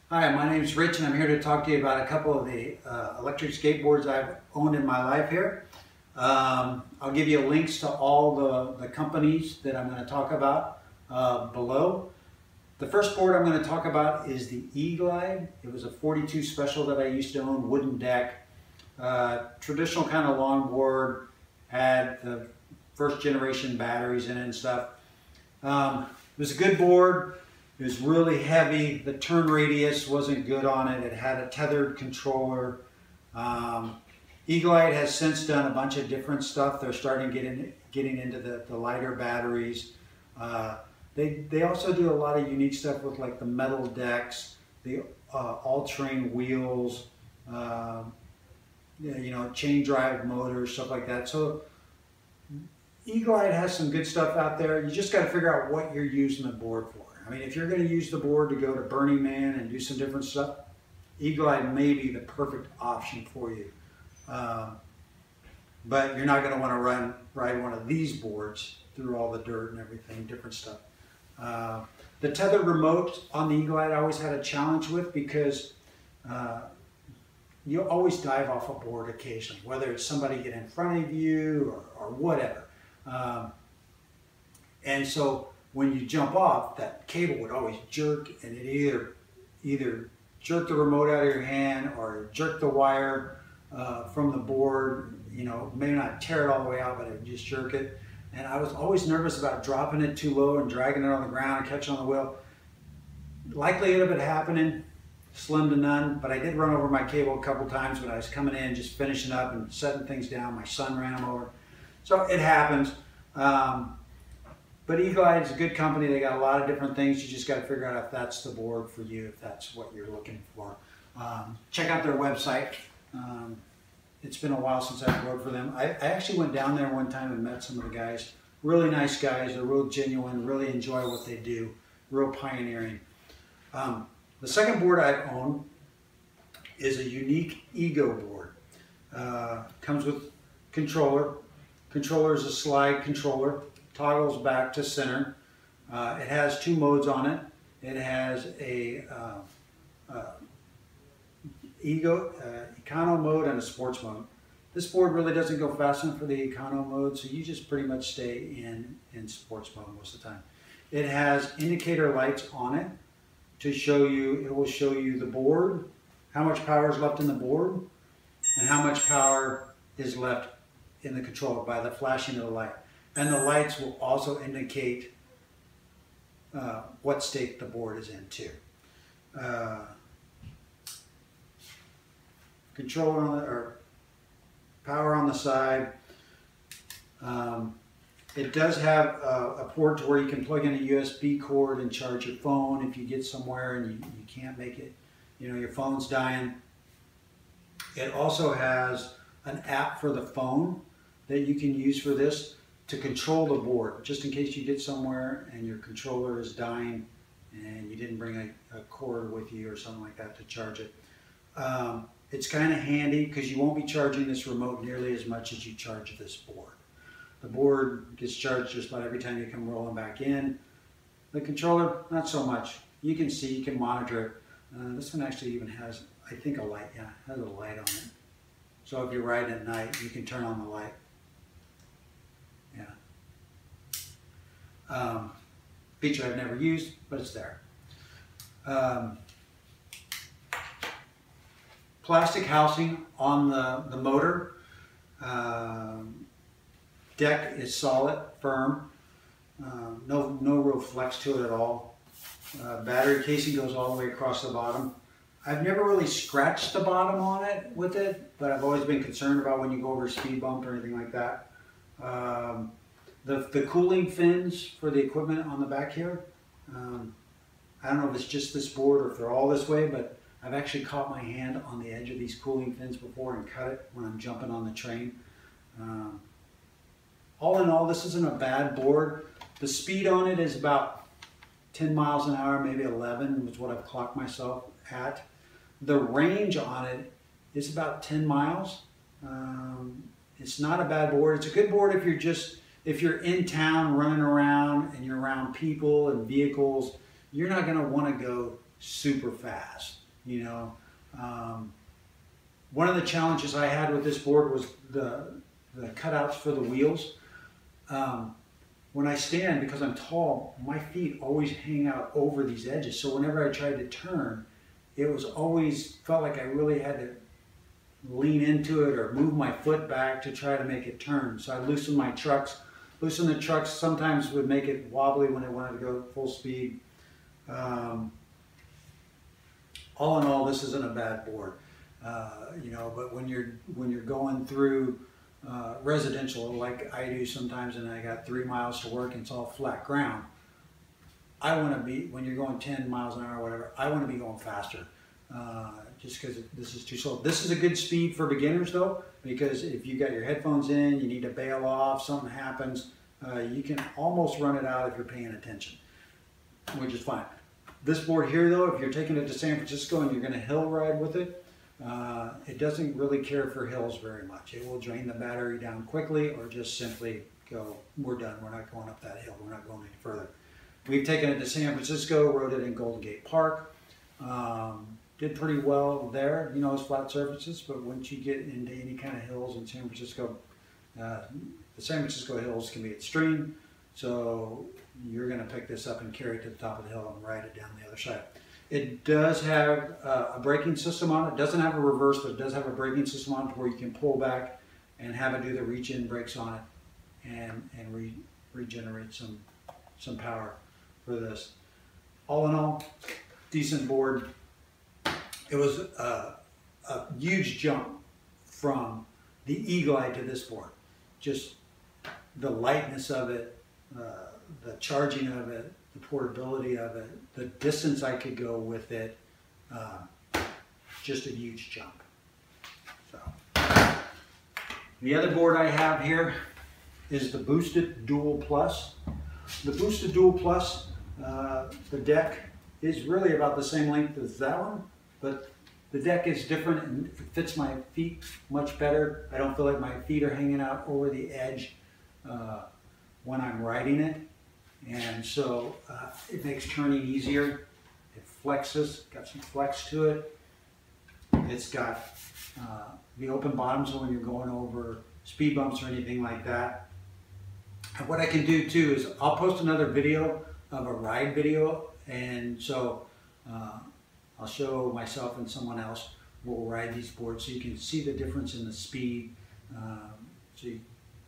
Hi, my name is Rich and I'm here to talk to you about a couple of the electric skateboards I've owned in my life here. I'll give you links to all the companies that I'm going to talk about below. The first board I'm going to talk about is the E-Glide. It was a 42 special that I used to own, wooden deck. Traditional kind of longboard, had the first generation batteries in it and stuff. It was a good board. It was really heavy. The turn radius wasn't good on it. It had a tethered controller. E-Glide has since done a bunch of different stuff. They're starting getting into the lighter batteries. They also do a lot of unique stuff with like the metal decks, the all-terrain wheels, chain drive motors, stuff like that. So E-Glide has some good stuff out there. You just got to figure out what you're using the board for. I mean, if you're going to use the board to go to Burning Man and do some different stuff, E-Glide may be the perfect option for you. But you're not going to want to ride one of these boards through all the dirt and everything, different stuff. The tethered remote on the E-Glide I always had a challenge with because you always dive off a board occasionally, whether it's somebody get in front of you or whatever. And so when you jump off, that cable would always jerk, and it either jerk the remote out of your hand or jerk the wire from the board. You know, maybe not tear it all the way out, but it would just jerk it. And I was always nervous about dropping it too low and dragging it on the ground and catching on the wheel. Likelihood of it happening, slim to none, but I did run over my cable a couple times when I was coming in, just finishing up and setting things down. My son ran them over. So it happens. But E-Glide is a good company. They got a lot of different things. You just got to figure out if that's the board for you, if that's what you're looking for. Check out their website. It's been a while since I rode for them. I actually went down there one time and met some of the guys. Really nice guys. They're real genuine, really enjoy what they do. Real pioneering. The second board I own is a Yuneec E-Go board. Comes with controller. Controller is a slide controller. Toggles back to center. It has two modes on it. It has a econo mode and a sports mode. This board really doesn't go fast enough for the econo mode, so you just pretty much stay in sports mode most of the time. It has indicator lights on it to show you, it will show you the board, how much power is left in the board, and how much power is left in the controller by the flashing of the light. And the lights will also indicate what state the board is in too. Controller on the, or power on the side. It does have a port to where you can plug in a USB cord and charge your phone if you get somewhere and you can't make it, you know, your phone's dying. It also has an app for the phone that you can use for this to control the board, just in case you get somewhere and your controller is dying and you didn't bring a cord with you or something like that to charge it. It's kind of handy because you won't be charging this remote nearly as much as you charge this board. The board gets charged just about every time you come rolling back in. The controller, not so much. You can see, you can monitor it. This one actually even has, I think, a light. Yeah, it has a light on it. So if you're riding at night, you can turn on the light. Yeah. Feature I've never used, but it's there. Plastic housing on the motor. Deck is solid, firm. No real flex to it at all. Battery casing goes all the way across the bottom. I've never really scratched the bottom on it with it, but I've always been concerned about when you go over a speed bump or anything like that. The cooling fins for the equipment on the back here, I don't know if it's just this board or if they're all this way, but I've actually caught my hand on the edge of these cooling fins before and cut it when I'm jumping on the train. All in all, this isn't a bad board. The speed on it is about 10 miles an hour, maybe 11 was what I've clocked myself at. The range on it is about 10 miles. It's not a bad board. It's a good board if you're in town running around and you're around people and vehicles. You're not going to want to go super fast. You know, one of the challenges I had with this board was the cutouts for the wheels. When I stand, because I'm tall, my feet always hang out over these edges. So whenever I tried to turn, it was always felt like I really had to lean into it or move my foot back to try to make it turn. So I loosened my trucks. Loosen the trucks sometimes would make it wobbly when I wanted to go full speed. All in all, this isn't a bad board, you know. But when you're going through residential like I do sometimes, and I got 3 miles to work and it's all flat ground, I want to be, when you're going 10 miles an hour or whatever, I want to be going faster, just because this is too slow. This is a good speed for beginners though, because if you got your headphones in, you need to bail off, something happens, you can almost run it out if you're paying attention, which is fine. This board here though, if you're taking it to San Francisco and you're going to hill ride with it, it doesn't really care for hills very much. It will drain the battery down quickly, or just simply go, we're done, we're not going up that hill, we're not going any further. We've taken it to San Francisco, rode it in Golden Gate Park, did pretty well there. You know, it's flat surfaces, but once you get into any kind of hills in San Francisco, the San Francisco hills can be extreme, so you're going to pick this up and carry it to the top of the hill and ride it down the other side. It does have a braking system on it. It doesn't have a reverse, but it does have a braking system on it where you can pull back and have it do the reach-in brakes on it and regenerate some power for this. All in all, decent board. It was a huge jump from the E-Glide to this board. Just the lightness of it, the charging of it, the portability of it, the distance I could go with it, just a huge jump. So, the other board I have here is the Boosted Dual Plus. The Boosted Dual Plus, the deck is really about the same length as that one, but the deck is different and it fits my feet much better. I don't feel like my feet are hanging out over the edge when I'm riding it. And so it makes turning easier. It flexes, got some flex to it. It's got the open bottom, so when you're going over speed bumps or anything like that. And what I can do too is I'll post another video of a ride video, and so I'll show myself and someone else will ride these boards so you can see the difference in the speed, so you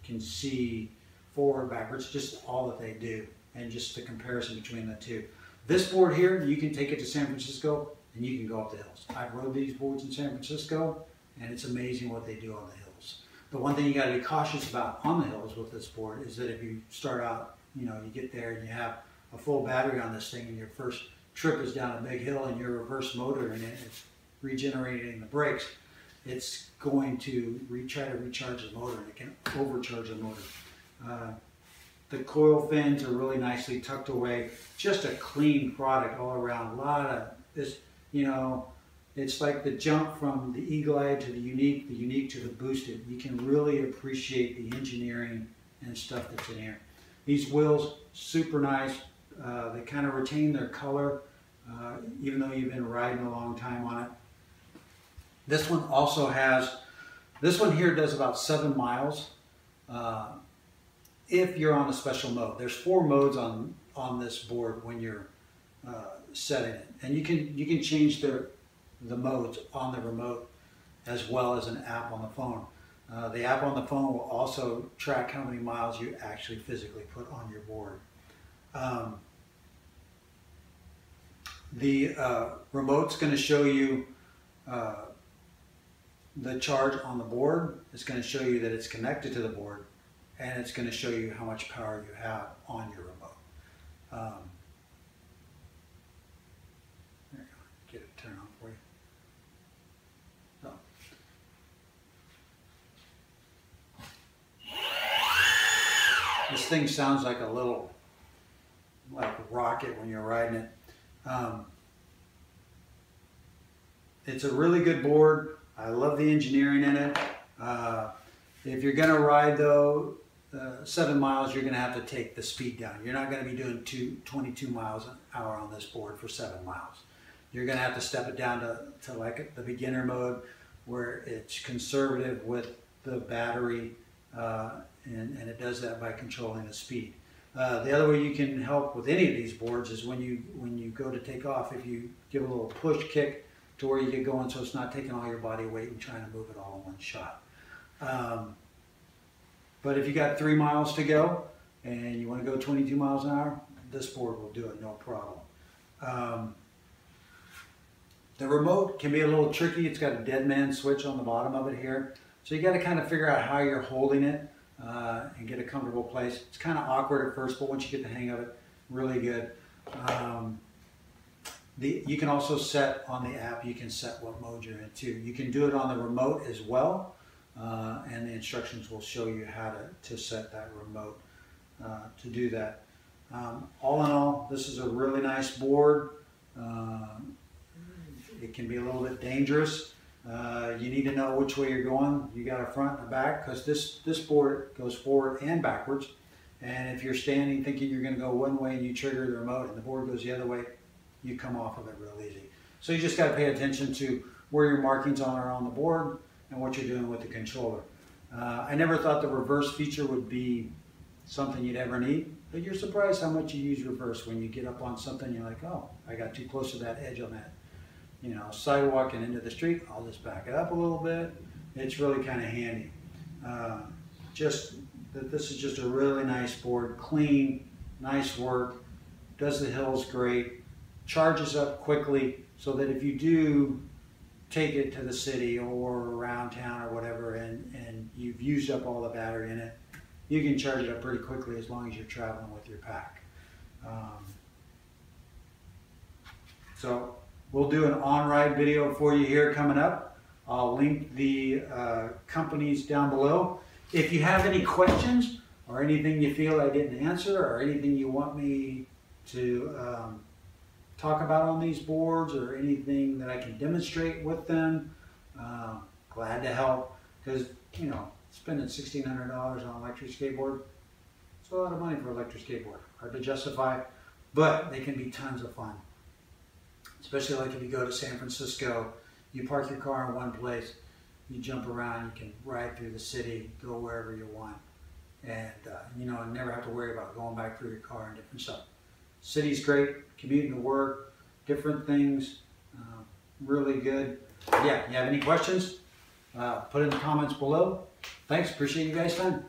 can see forward, backwards, just all that they do, and just the comparison between the two. This board here, you can take it to San Francisco and you can go up the hills. I've rode these boards in San Francisco and it's amazing what they do on the hills. The one thing you got to be cautious about on the hills with this board is that if you start out, you know, you get there and you have a full battery on this thing and your first trip is down a big hill and your reverse motor in it, it's regenerating the brakes, it's going to try to recharge the motor and it can overcharge the motor. The coil fins are really nicely tucked away. Just a clean product all around. A lot of this, you know, it's like the jump from the E-Glide to the Yuneec to the Boosted. You can really appreciate the engineering and stuff that's in here. These wheels, super nice. They kind of retain their color, even though you've been riding a long time on it. This one also has, this one here does about 7 miles. If you're on a special mode. There's 4 modes on this board when you're setting it, and you can change the modes on the remote as well as an app on the phone. The app on the phone will also track how many miles you actually physically put on your board. The remote's going to show you the charge on the board. It's going to show you that it's connected to the board, and it's going to show you how much power you have on your remote. There you go. Get it turned on for you. So. This thing sounds like a little, like a rocket when you're riding it. It's a really good board. I love the engineering in it. If you're going to ride though, 7 miles, you're going to have to take the speed down. You're not going to be doing 22 miles an hour on this board for 7 miles. you're going to have to step it down to like the beginner mode, where it's conservative with the battery, and it does that by controlling the speed. The other way you can help with any of these boards is when you go to take off, if you give a little push kick to where you get going, so it's not taking all your body weight and trying to move it all in one shot. But if you got 3 miles to go and you want to go 22 miles an hour, this board will do it no problem. The remote can be a little tricky. It's got a dead man switch on the bottom of it here. So you got to kind of figure out how you're holding it and get a comfortable place. It's kind of awkward at first, but once you get the hang of it, really good. You can also set on the app, you can set what mode you're in too. You can do it on the remote as well, and the instructions will show you how to set that remote to do that. All in all, this is a really nice board. It can be a little bit dangerous. You need to know which way you're going. You got a front and a back, because this board goes forward and backwards. And if you're standing thinking you're going to go one way and you trigger the remote and the board goes the other way, you come off of it real easy. So you just got to pay attention to where your markings are on the board and what you're doing with the controller. I never thought the reverse feature would be something you'd ever need, but you're surprised how much you use reverse when you get up on something. You're like, oh, I got too close to that edge on that, sidewalk and into the street. I'll just back it up a little bit. It's really kind of handy. This is just a really nice board, clean, nice work, does the hills great, charges up quickly, so that if you do take it to the city or around town or whatever, and you've used up all the battery in it, you can charge it up pretty quickly as long as you're traveling with your pack. So we'll do an on-ride video for you here coming up. I'll link the companies down below. If you have any questions or anything you feel I didn't answer, or anything you want me to talk about on these boards, or anything that I can demonstrate with them, glad to help. Because spending $1,600 on an electric skateboard, it's a lot of money for an electric skateboard. Hard to justify, but they can be tons of fun. Especially like if you go to San Francisco, you park your car in one place, you jump around, you can ride through the city, go wherever you want, and never have to worry about going back through your car and different stuff. City's great, commuting to work, different things, really good. Yeah, you have any questions? Put in the comments below. Thanks, appreciate you guys' time.